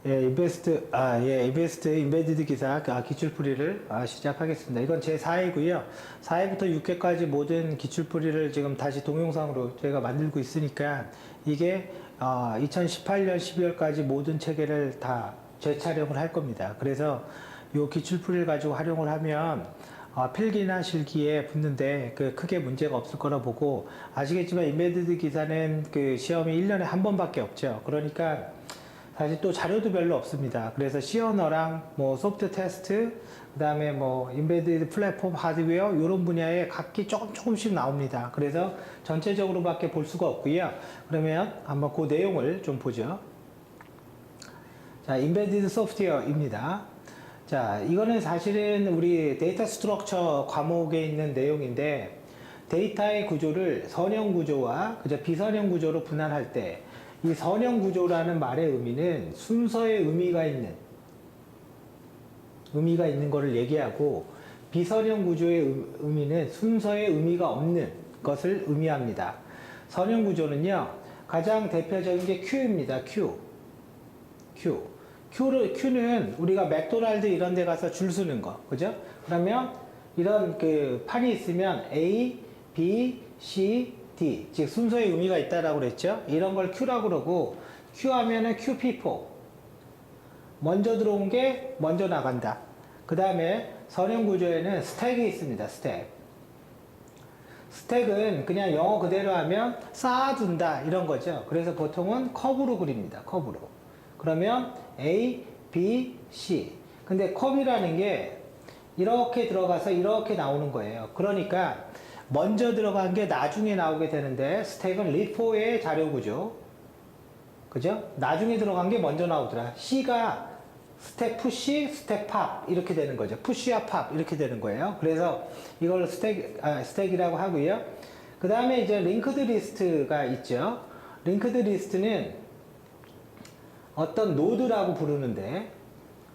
예, 이베스트 인베디드 기사 기출풀이를 시작하겠습니다. 이건 제 4회고요. 4회부터 6회까지 모든 기출풀이를 지금 다시 동영상으로 저희가 만들고 있으니까 이게 2018년 12월까지 모든 체계를 다 재촬영을 할 겁니다. 그래서 이 기출풀이를 가지고 활용을 하면 필기나 실기에 붙는데 크게 문제가 없을 거라 보고, 아시겠지만 인베디드 기사는 그 시험이 1년에 한 번밖에 없죠. 그러니까 사실 또 자료도 별로 없습니다. 그래서 C 언어랑 뭐 소프트 테스트, 그 다음에 뭐 인베디드 플랫폼 하드웨어 이런 분야에 각기 조금씩 나옵니다. 그래서 전체적으로밖에 볼 수가 없고요. 그러면 한번 그 내용을 좀 보죠. 자, 인베디드 소프트웨어입니다. 자, 이거는 사실은 우리 데이터 스트럭처 과목에 있는 내용인데, 데이터의 구조를 선형 구조와 비선형 구조로 분할할 때, 이 선형 구조라는 말의 의미는 순서의 의미가 있는 것을 얘기하고, 비선형 구조의 의미는 순서의 의미가 없는 것을 의미합니다. 선형 구조는요, 가장 대표적인 게 Q입니다. Q는 우리가 맥도날드 이런 데 가서 줄 서는 거, 그죠? 그러면 이런 판이 있으면 A, B, C, D, 즉 순서의 의미가 있다라고 그랬죠? 이런 걸 Q라고 그러고, Q 하면은 Q people. 먼저 들어온 게 먼저 나간다. 그 다음에 선형 구조에는 스택이 있습니다. 스택은 그냥 영어 그대로 하면 쌓아둔다 이런 거죠. 그래서 보통은 컵으로 그립니다. 컵으로. 그러면 A, B, C. 근데 컵이라는 게 이렇게 들어가서 이렇게 나오는 거예요. 그러니까 먼저 들어간 게 나중에 나오게 되는데, 스택은 리포의 자료 구조. 그죠? 나중에 들어간 게 먼저 나오더라. C가 스택 푸시, 스택 팝 이렇게 되는 거죠. 푸시와 팝 이렇게 되는 거예요. 그래서 이걸 스택이라고 하고요. 그 다음에 이제 링크드 리스트가 있죠. 링크드 리스트는 어떤 노드라고 부르는데,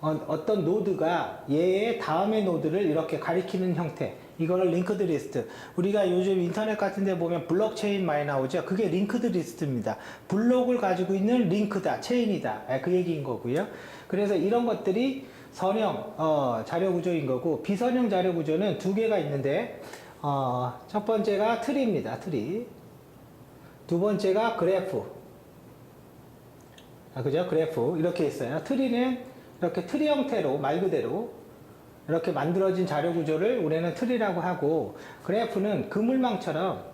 어떤 노드가 얘의 다음의 노드를 이렇게 가리키는 형태, 이거를 링크드 리스트. 우리가 요즘 인터넷 같은 데 보면 블록체인 많이 나오죠. 그게 링크드 리스트입니다. 블록을 가지고 있는 링크다, 체인이다, 그 얘기인 거고요. 그래서 이런 것들이 선형 자료 구조인 거고, 비선형 자료 구조는 두 개가 있는데, 첫 번째가 트리입니다. 트리. 두 번째가 그래프. 그죠? 그래프 이렇게 있어요. 트리는 이렇게 트리 형태로 말 그대로 이렇게 만들어진 자료 구조를 우리는 트리라고 하고, 그래프는 그물망처럼,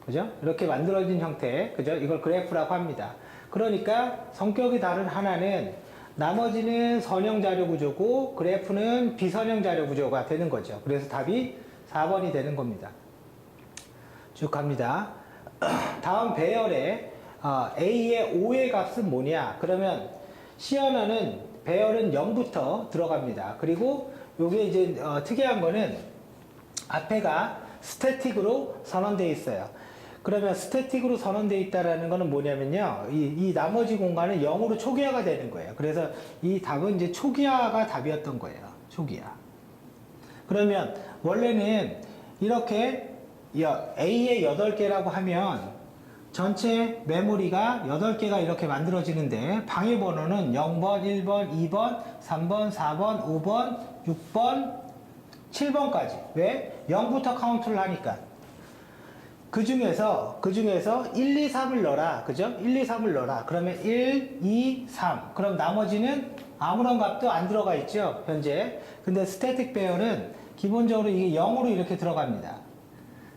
그죠? 이렇게 만들어진 형태, 그죠? 이걸 그래프라고 합니다. 그러니까 성격이 다른 하나는 나머지는 선형 자료 구조고, 그래프는 비선형 자료 구조가 되는 거죠. 그래서 답이 4번이 되는 겁니다. 쭉 갑니다. 다음 배열에 A의 5의 값은 뭐냐? 그러면 C 언어는 배열은 0부터 들어갑니다. 그리고 요게 이제 특이한 거는 앞에가 스태틱으로 선언되어 있어요. 그러면 스태틱으로 선언되어 있다라는 거는 뭐냐면요, 이 나머지 공간은 0으로 초기화가 되는 거예요. 그래서 이 답은 이제 초기화가 답이었던 거예요. 초기화. 그러면 원래는 이렇게 A의 8개라고 하면 전체 메모리가 8개가 이렇게 만들어지는데, 방해 번호는 0번, 1번, 2번, 3번, 4번, 5번, 6번, 7번까지. 왜? 0부터 카운트를 하니까. 그 중에서 1, 2, 3을 넣어라. 그죠? 1, 2, 3을 넣어라. 그러면 1, 2, 3. 그럼 나머지는 아무런 값도 안 들어가 있죠, 현재. 근데 스태틱 배열은 기본적으로 이게 0으로 이렇게 들어갑니다.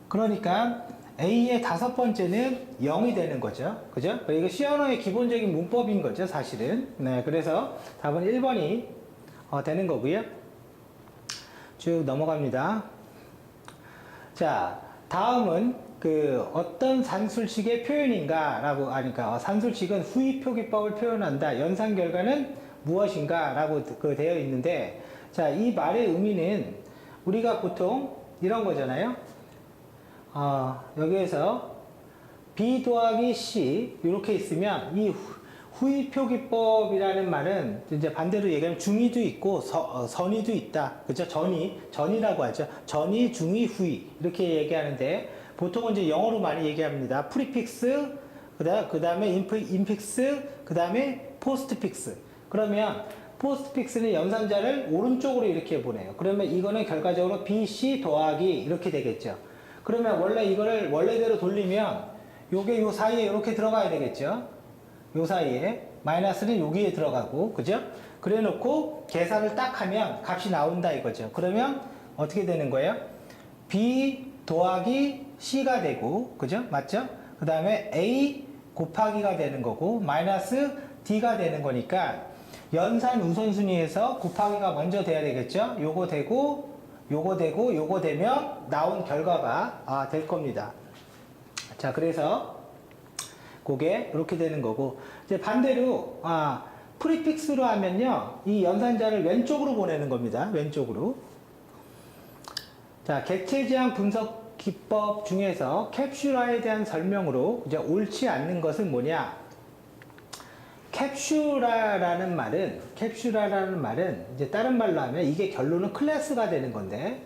그러니까 A의 5번째는 0이 되는 거죠. 그죠? 이거 C 언어의 기본적인 문법인 거죠, 사실은. 네, 그래서 답은 1번이 되는 거고요. 쭉 넘어갑니다. 자, 다음은 어떤 산술식의 표현인가 라고 하니까, 산술식은 후위 표기법을 표현한다. 연산 결과는 무엇인가 라고 되어 있는데, 자, 이 말의 의미는 우리가 보통 이런 거잖아요. 여기에서 B 더하기 C 이렇게 있으면, 이 후위 표기법이라는 말은 이제 반대로 얘기하면 중위도 있고 선위도 있다. 그죠? 전위라고 하죠. 전위, 중위, 후위 이렇게 얘기하는데, 보통은 이제 영어로 많이 얘기합니다. 프리픽스, 그 다음에 인픽스, 그 다음에 포스트픽스. 그러면 포스트픽스는 연산자를 오른쪽으로 이렇게 보내요. 그러면 이거는 결과적으로 BC 더하기 이렇게 되겠죠. 그러면 원래 이거를 원래대로 돌리면 요게 요 사이에 이렇게 들어가야 되겠죠. 요 사이에 마이너스는 여기에 들어가고, 그죠? 그래 놓고 계산을 딱 하면 값이 나온다 이거죠. 그러면 어떻게 되는 거예요? B 더하기 C가 되고, 그죠? 맞죠? 그 다음에 A 곱하기가 되는 거고, 마이너스 D가 되는 거니까 연산 우선순위에서 곱하기가 먼저 돼야 되겠죠? 요거 되고, 요거 되고, 요거 되면 나온 결과가 될 겁니다. 자, 그래서 그게 이렇게 되는 거고, 이제 반대로 프리픽스로 하면요, 이 연산자를 왼쪽으로 보내는 겁니다. 왼쪽으로. 자, 객체지향 분석 기법 중에서 캡슐화에 대한 설명으로 이제 옳지 않는 것은 뭐냐? 캡슐화라는 말은 이제 다른 말로 하면 이게 결론은 클래스가 되는 건데,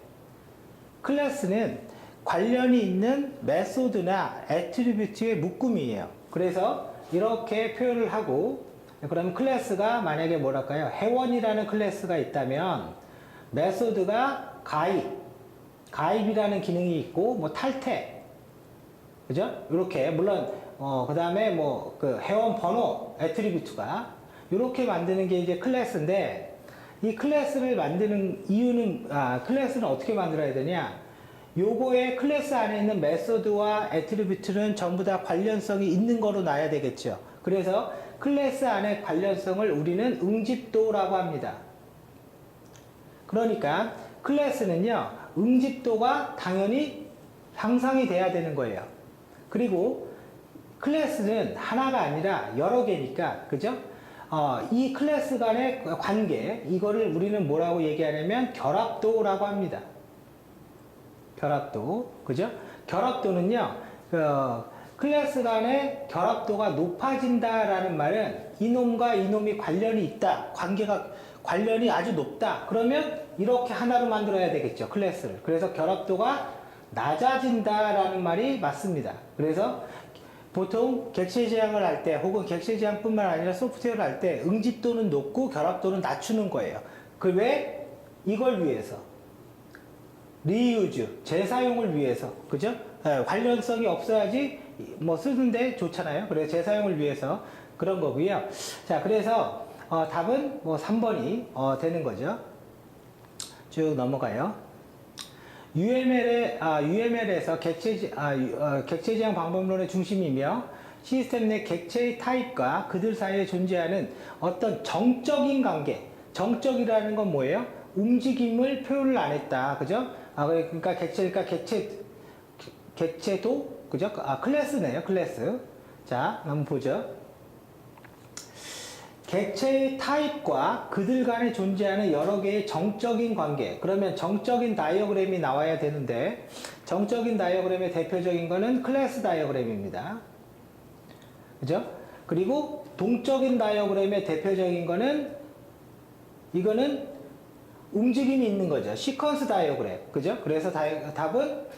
클래스는 관련이 있는 메소드나 애트리뷰트의 묶음이에요. 그래서 이렇게 표현을 하고, 그러면 클래스가 만약에 뭐랄까요? 회원이라는 클래스가 있다면 메소드가 가입이라는 기능이 있고, 뭐 탈퇴, 그죠? 이렇게 물론 그 다음에 뭐 그 회원 번호 애트리뷰트가 이렇게 만드는 게 이제 클래스인데, 이 클래스를 만드는 이유는 클래스는 어떻게 만들어야 되냐? 요거의 클래스 안에 있는 메소드와 애트리뷰트는 전부 다 관련성이 있는 거로 놔야 되겠죠. 그래서 클래스 안의 관련성을 우리는 응집도라고 합니다. 그러니까 클래스는요, 응집도가 당연히 향상이 돼야 되는 거예요. 그리고 클래스는 하나가 아니라 여러 개니까, 그죠? 이 클래스 간의 관계, 이거를 우리는 뭐라고 얘기하냐면 결합도라고 합니다. 결합도, 그죠? 결합도는요, 클래스 간의 결합도가 높아진다라는 말은 이놈과 이놈이 관련이 있다, 관련이 아주 높다. 그러면 이렇게 하나로 만들어야 되겠죠, 클래스를. 그래서 결합도가 낮아진다라는 말이 맞습니다. 그래서 보통 객체 지향을 할 때, 혹은 객체 지향뿐만 아니라 소프트웨어를 할 때 응집도는 높고 결합도는 낮추는 거예요. 그 왜? 이걸 위해서. 리유즈, 재사용을 위해서. 그죠? 관련성이 없어야지 뭐 쓰는데 좋잖아요. 그래서 재사용을 위해서 그런 거고요. 자, 그래서 답은 뭐 3번이 되는 거죠. 쭉 넘어가요. UML에서 객체 지향 방법론의 중심이며 시스템 내 객체의 타입과 그들 사이에 존재하는 어떤 정적인 관계, 정적이라는 건 뭐예요? 움직임을 표현을 안 했다. 그죠? 그러니까 객체도, 그죠? 클래스네요, 클래스. 자, 한번 보죠. 객체의 타입과 그들 간에 존재하는 여러 개의 정적인 관계. 그러면 정적인 다이어그램이 나와야 되는데, 정적인 다이어그램의 대표적인 거는 클래스 다이어그램입니다. 그죠? 그리고 동적인 다이어그램의 대표적인 거는, 이거는 움직임이 있는 거죠. 시퀀스 다이어그램. 그죠? 그래서 답은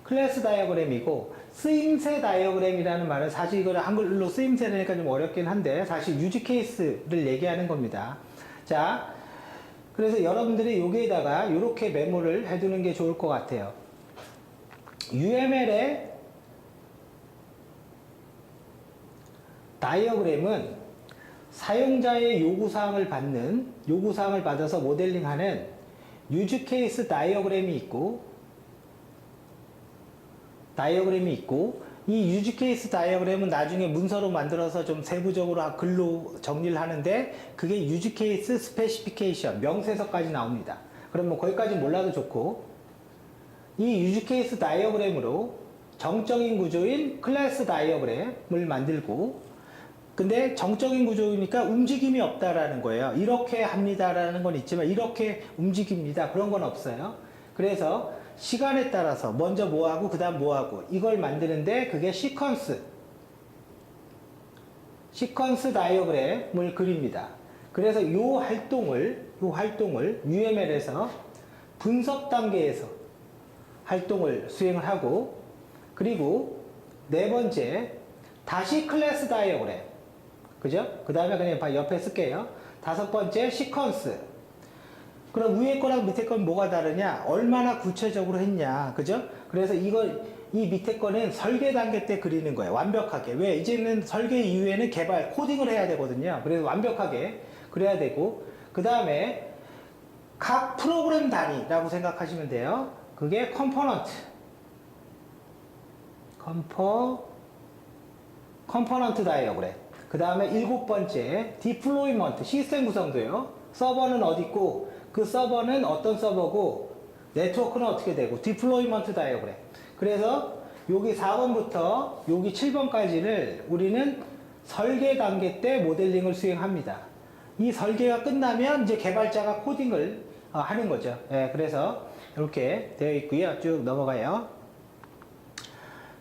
클래스 다이어그램이고, 쓰임새 다이어그램이라는 말은 사실 이거를 한글로 쓰임새라니까 좀 어렵긴 한데, 사실 유지 케이스를 얘기하는 겁니다. 자, 그래서 여러분들이 여기에다가 이렇게 메모를 해두는 게 좋을 것 같아요. UML의 다이어그램은 사용자의 요구사항을 받아서 모델링하는 유지 케이스 다이어그램이 있고, 이 유지 케이스 다이어그램은 나중에 문서로 만들어서 좀 세부적으로 글로 정리를 하는데, 그게 유지 케이스 스페시피케이션, 명세서까지 나옵니다. 그럼 뭐 거기까지 몰라도 좋고, 이 유지 케이스 다이어그램으로 정적인 구조인 클래스 다이어그램을 만들고, 근데 정적인 구조이니까 움직임이 없다라는 거예요. 이렇게 합니다라는 건 있지만 이렇게 움직입니다, 그런 건 없어요. 그래서 시간에 따라서 먼저 뭐하고 그 다음 뭐하고 이걸 만드는데, 그게 시퀀스 다이어그램을 그립니다. 그래서 요 활동을 UML에서 분석 단계에서 활동을 수행을 하고, 그리고 네 번째 다시 클래스 다이어그램, 그죠? 그 다음에 그냥 옆에 쓸게요. 다섯 번째 시퀀스. 그럼 위에 거랑 밑에 건 뭐가 다르냐? 얼마나 구체적으로 했냐. 그죠? 그래서 이 밑에 거는 설계 단계 때 그리는 거예요. 완벽하게. 왜? 이제는 설계 이후에는 개발, 코딩을 해야 되거든요. 그래서 완벽하게 그래야 되고, 그 다음에 각 프로그램 단위라고 생각하시면 돼요. 그게 컴포넌트. 컴포넌트 다이어그램. 그 다음에 일곱 번째, 디플로이먼트. 시스템 구성도요. 서버는 어디 있고, 그 서버는 어떤 서버고, 네트워크는 어떻게 되고, 디플로이먼트 다이어그램. 그래서 여기 4번부터 여기 7번까지를 우리는 설계 단계 때 모델링을 수행합니다. 이 설계가 끝나면 이제 개발자가 코딩을 하는 거죠. 예, 그래서 이렇게 되어 있고요. 쭉 넘어가요.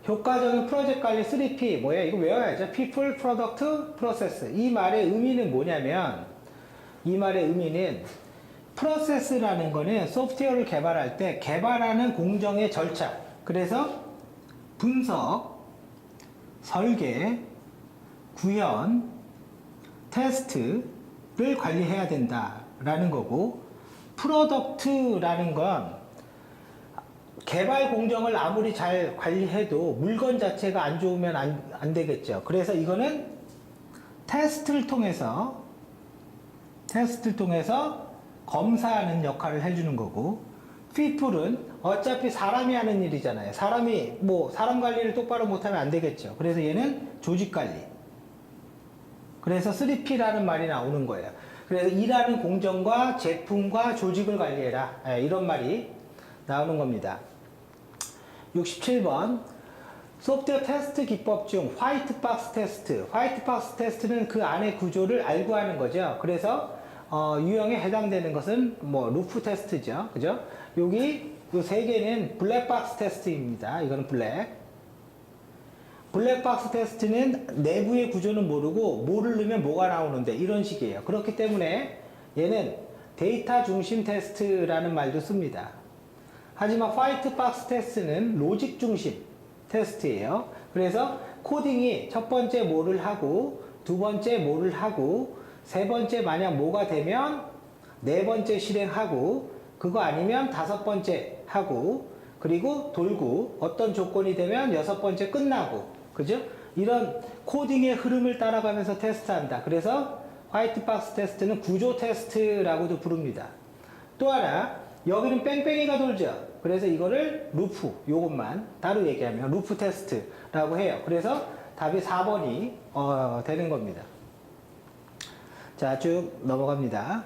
효과적인 프로젝트 관리 3P 뭐야? 이거 외워야죠. People, Product, Process. 이 말의 의미는 뭐냐면, 이 말의 의미는 프로세스라는 거는 소프트웨어를 개발할 때 개발하는 공정의 절차. 그래서 분석, 설계, 구현, 테스트를 관리해야 된다라는 거고, 프로덕트라는 건 개발 공정을 아무리 잘 관리해도 물건 자체가 안 좋으면 안 되겠죠. 그래서 이거는 테스트를 통해서 검사하는 역할을 해주는 거고, people은 어차피 사람이 하는 일이잖아요. 사람 관리를 똑바로 못하면 안 되겠죠. 그래서 얘는 조직 관리. 그래서 3P라는 말이 나오는 거예요. 그래서 일하는 공정과 제품과 조직을 관리해라. 이런 말이 나오는 겁니다. 67번. 소프트웨어 테스트 기법 중 화이트박스 테스트. 화이트박스 테스트는 그 안의 구조를 알고 하는 거죠. 그래서 유형에 해당되는 것은 루프 테스트죠. 그죠? 여기 이 세 개는 블랙박스 테스트입니다. 이거는 블랙박스 테스트는 내부의 구조는 모르고 뭐를 넣으면 뭐가 나오는데 이런 식이에요. 그렇기 때문에 얘는 데이터 중심 테스트라는 말도 씁니다. 하지만 화이트박스 테스트는 로직 중심 테스트예요. 그래서 코딩이 첫 번째 뭐를 하고, 두 번째 뭐를 하고, 세 번째 만약 뭐가 되면 네 번째 실행하고, 그거 아니면 다섯 번째 하고, 그리고 돌고, 어떤 조건이 되면 여섯 번째 끝나고, 그죠? 이런 코딩의 흐름을 따라가면서 테스트한다. 그래서 화이트박스 테스트는 구조 테스트라고도 부릅니다. 또 하나, 여기는 뺑뺑이가 돌죠. 그래서 이거를 루프, 요것만 따로 얘기하면 루프 테스트라고 해요. 그래서 답이 4번이 되는 겁니다. 자, 쭉 넘어갑니다.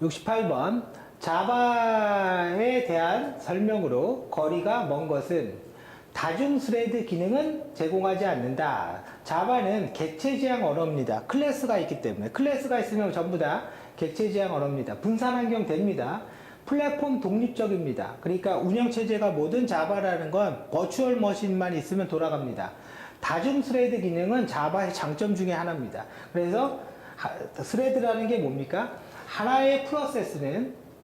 68번. 자바에 대한 설명으로 거리가 먼 것은 다중 스레드 기능은 제공하지 않는다. 자바는 객체 지향 언어입니다. 클래스가 있기 때문에. 클래스가 있으면 전부 다 객체 지향 언어입니다. 분산 환경 됩니다. 플랫폼 독립적입니다. 그러니까 운영체제가 뭐든 자바라는 건 버추얼 머신만 있으면 돌아갑니다. 다중 스레드 기능은 자바의 장점 중에 하나입니다. 그래서 스레드라는 게 뭡니까? 하나의 프로세스는